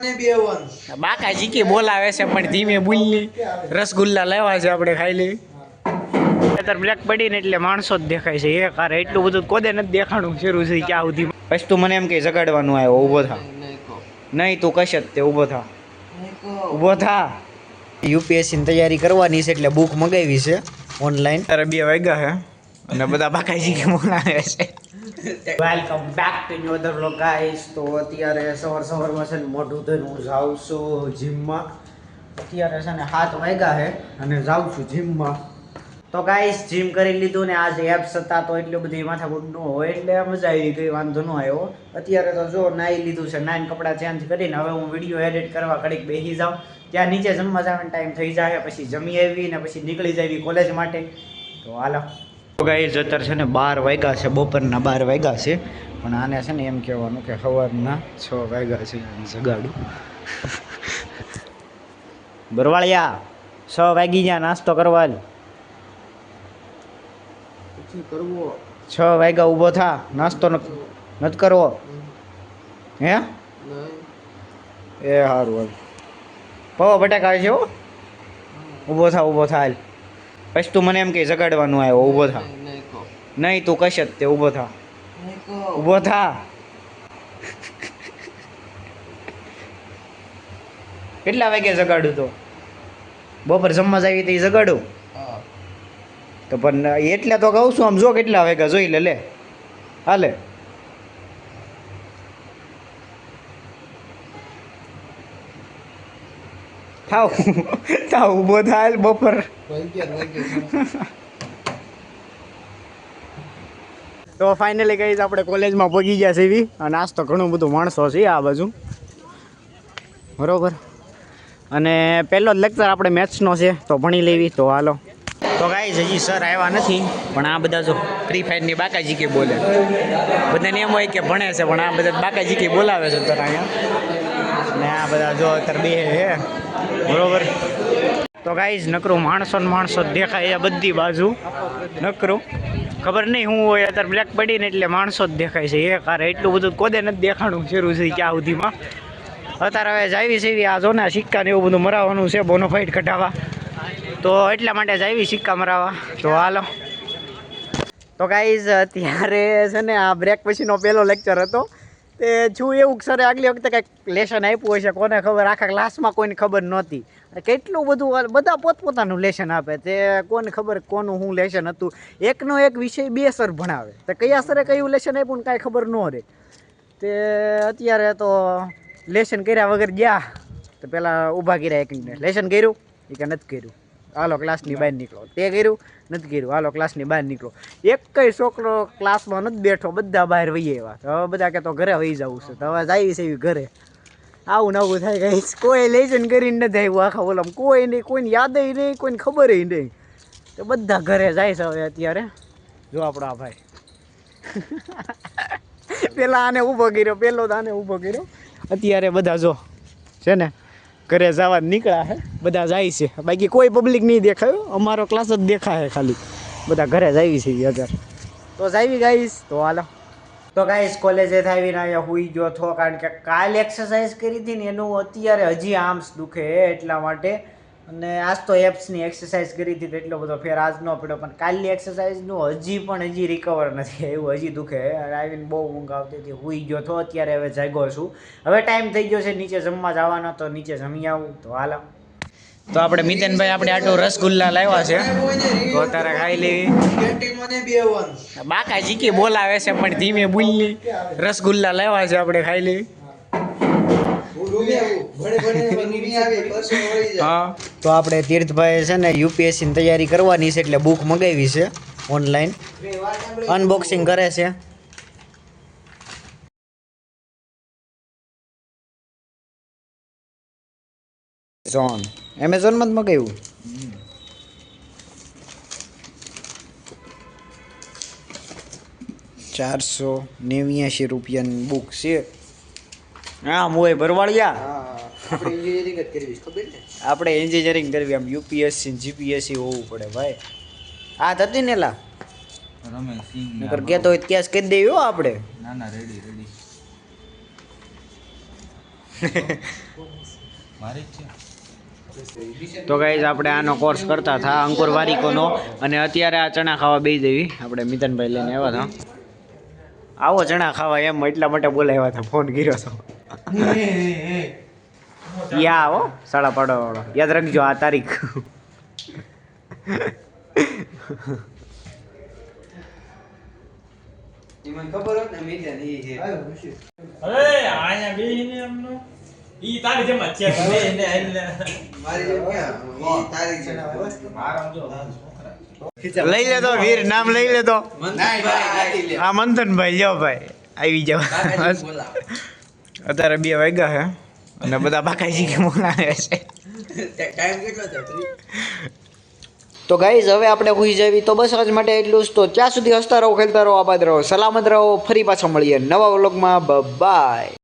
બાકાજી કે બોલાવે છે પણ ધીમે બોલી રસગુલ્લા લેવા છે આપણે ખાઈ લઈ અત્યારે બ્લેક પડીને એટલે માણસો જ દેખાય છે એ કાર એટલું બધું કોદે નથી દેખાણું શરૂ છે ક્યાં સુધી પછી તું મને એમ કે જગાડવાનું આવ્યો ઊભો થા નહીં તું કશ જ તે ઊભો થા ઊભો થા યુપીએસસીની તૈયારી કરવાની છે એટલે બુક મગાવી છે ઓનલાઈન તારે 2 વાગ્યા છે અને બધા બાકાજી કે બોલાવે છે welcome back to new other vlog guys તો અત્યારે સવારમાં છે ને મોઢું ધોઈને હું જાઉં છું જીમમાં અત્યારે છે ને 7 વાગ્યા છે અને જાઉં છું જીમમાં તો ગાઈસ જીમ કરી લીધું ને આજે એપ્સ હતા તો એટલી બધી માથાકૂટ ન હોય એટલે મજા આવી ગઈ વાંધો ન આવ્યો અત્યારે તો જો નાહી લીધું છે નાઈન કપડાં ચેન્જ કરીને હવે હું વિડીયો એડિટ કરવા ઘડીક બેસી જાઉં ત્યાં નીચે જમવા જવાનો ટાઈમ થઈ જાય પછી જમી આવી ને પછી નીકળી જાય કોલેજ માટે તો હાલો ગાઈસ અત્યારે છે ને 12 વાગ્યા છે બપોરના 12 વાગ્યા છે પણ આને છે ને એમ કહેવાનું કે સવારના 6 વાગ્યા છે જગાડું બરવાળિયા 6 વાગી ગયા નાસ્તો કરવા કરવો 6 વાગ્યા ઊભો થા નાસ્તો નથી કરવો હે એ સારું પૌવા બટાકા છે હો ઊભો થા હાલ પછી તું મને એમ કે જગાડવાનું આવ્યો ઊભો થા નહીં તું કશ જ તે ઊભો થા કેટલા વાગે જગાડું તો બપોર જમવા આવી તો જગાડું તો પણ એટલે તો કહું છું આમ જો કેટલા વાગ્યા જોઈ લે હાલે થાવ ઊભો થાય બપોર તો ફાઇનલી કહીશ આપણે કોલેજમાં પહોંચી ગયા છે એવી અને આજ તો ઘણું બધું માણસો છે આ બાજુ બરોબર અને પહેલો જ લેક્ચર આપણે મેથ્સનો છે તો ભણી લેવી તો હાલો તો ગાઈસ હજી સર આવ્યા નથી પણ આ બધા જો ફ્રી ફાયરની બાકાજી કે બોલે બધાને એમ હોય કે ભણે છે પણ આ બધા બાકાજી કે બોલાવે છે અત્યારે અહીંયા ને આ બધા જો અત્યારે બે છે બરોબર તો ગાઈસ નકરું માણસો દેખાય એ બધી બાજુ નકરું ખબર નહીં હું હોય અત્યારે બ્લેક પડીને એટલે માણસો જ દેખાય છે એ કાર એટલું બધું કોદે નથી દેખાણું શરૂ છે ક્યાં સુધીમાં અત્યારે હવે જાવી સેવી આ જો ને સિક્કા ને એવું બધું મરાવવાનું છે બોનોફાઇડ કઢાવવા તો એટલા માટે જ આવી સિક્કા મરાવવા તો હાલો તો ગાઈઝ અત્યારે છે ને આ બ્રેક પછીનો પહેલો લેક્ચર હતો તે છું એવું સરે આગલી વખતે કંઈક લેસન આપ્યું હોય છે કોને ખબર આખા ક્લાસમાં કોઈને ખબર નહોતી કેટલું બધું બધા પોતપોતાનું લેસન આપે તે કોને ખબર કોનું શું લેસન હતું એકનો એક વિષય 2 સર ભણાવે તો કયા સરે કયું લેસન આપ્યું ને કાંઈ ખબર ન રહે તે અત્યારે તો લેસન કર્યા વગર ગયા તો પહેલાં ઊભા કર્યા એક મિનિટ લેસન કર્યું એ કે નથી કર્યું હાલો ક્લાસની બહાર નીકળો તે કર્યું નથી કર્યું હાલો ક્લાસની બહાર નીકળો એક કઈ છોકરો ક્લાસમાં નથી બેઠો બધા બહાર વહી આવ્યા તો હવે બધા કે તો ઘરે વહી જવું છે તો હવે જાય છે એવી ઘરે આવું નવું થાય ગઈ કોઈ લેસન કરીને નથી આવ્યું આખા ઓલામાં કોઈ નહીં કોઈને યાદ નહીં કોઈને ખબર નહીં તો બધા ઘરે જાય છે હવે અત્યારે જો આપણો આ ભાઈ પેલા આને ઊભો કર્યો પેલો તો આને ઊભો કર્યો અત્યારે બધા જો છે ને ઘરે જવા નીકળ્યા છે બધા જાય છે બાકી કોઈ પબ્લિક નહીં દેખાયું અમારો ક્લાસ જ દેખાય ખાલી બધા ઘરે જ આવી છે અત્યારે તો જાવી ગાઈશ તો હાલો તો ગાઈશ કોલેજે આવીને અહીંયા હુઈ ગયો થો કારણ કે કાલ એક્સરસાઇઝ કરી હતી ને એનું અત્યારે હજી આર્મ્સ દુખે એટલા માટે અને આજ તો એપ્સની એક્સરસાઇઝ કરી હતી એટલો બધો ફેર આજ ન પડ્યો પણ કાલની એક્સરસાઇઝનું હજી રિકવર નથી એવું હજી દુખે આવીને બહુ ઊંઘ આવતી હતી હુઈ ગયો તો અત્યારે હવે જાગ્યો છું હવે ટાઈમ થઈ ગયો છે નીચે જમવા જવાનો તો નીચે જમી આવું તો હાલો તો આપણે મિતનભાઈ આપણે આટલું રસગુલ્લા લાવ્યા છે તો અત્યારે ખાઈ લેવી બાકાજી કે બોલાવે છે પણ ધીમે બોલી રસગુલ્લા લાવ્યા છે આપણે ખાઈ લેવી હા તો આપણે તીર્થભાઈ છે ને યુપીએસસીની તૈયારી કરવાની છે એટલે બુક મગાવી છે ઓનલાઈન અનબોક્સિંગ કરે છે એમેઝોનમાં જ મગાવ્યું ₹489 બુક છે હા મોય ભરવાડિયા આપણે એન્જિનિયરિંગ કરવી આમ યુપીએસસી જીપીએસસી હોવું પડે ભાઈ આ થતી ને લા નકર કેતો ઇતિહાસ કહી દેવો આપણે ના રેડી તો ગાઈઝ આપણે આનો કોર્સ કરતા હતા અંકુર વારિકોનો અને અત્યારે આ ચણા ખાવા બેસી દેવી આપણે મિતનભાઈ લઈને આવ્યા હતા આવો ચણા ખાવા એમ એટલા માટે બોલાવ્યા હતા ફોન કર્યો હતો યા આવો સાડા પાડો વાળો યાદ રાખજો આ તારીખ ખબર હોત ને મીડિયા ની છે અરે આયા બેહીને એમનો ઈ તારી જેમ જ છે ભલે એને આઈને મારી જેમ ક્યાં ઈ તારી છે મારા જો લઈ લેતો વીર નામ લઈ લેતો મનભાઈ આ મંથનભાઈ લ્યો ભાઈ આવી જાવ અત્યારે 2 વાગ્યા છે અને બધા બાકાજી કે બોલાવે છે ટાઈમ કેટલો થયો તો ગાઈઝ હવે આપણે હોઈ જવી તો બસ આજ માટે એટલું જ તો ત્યાં સુધી હસતા રહો ખેલતા રહો આબાદ રહો સલામત રહો ફરી પાછા મળીએ નવા વ્લોગમાં બાય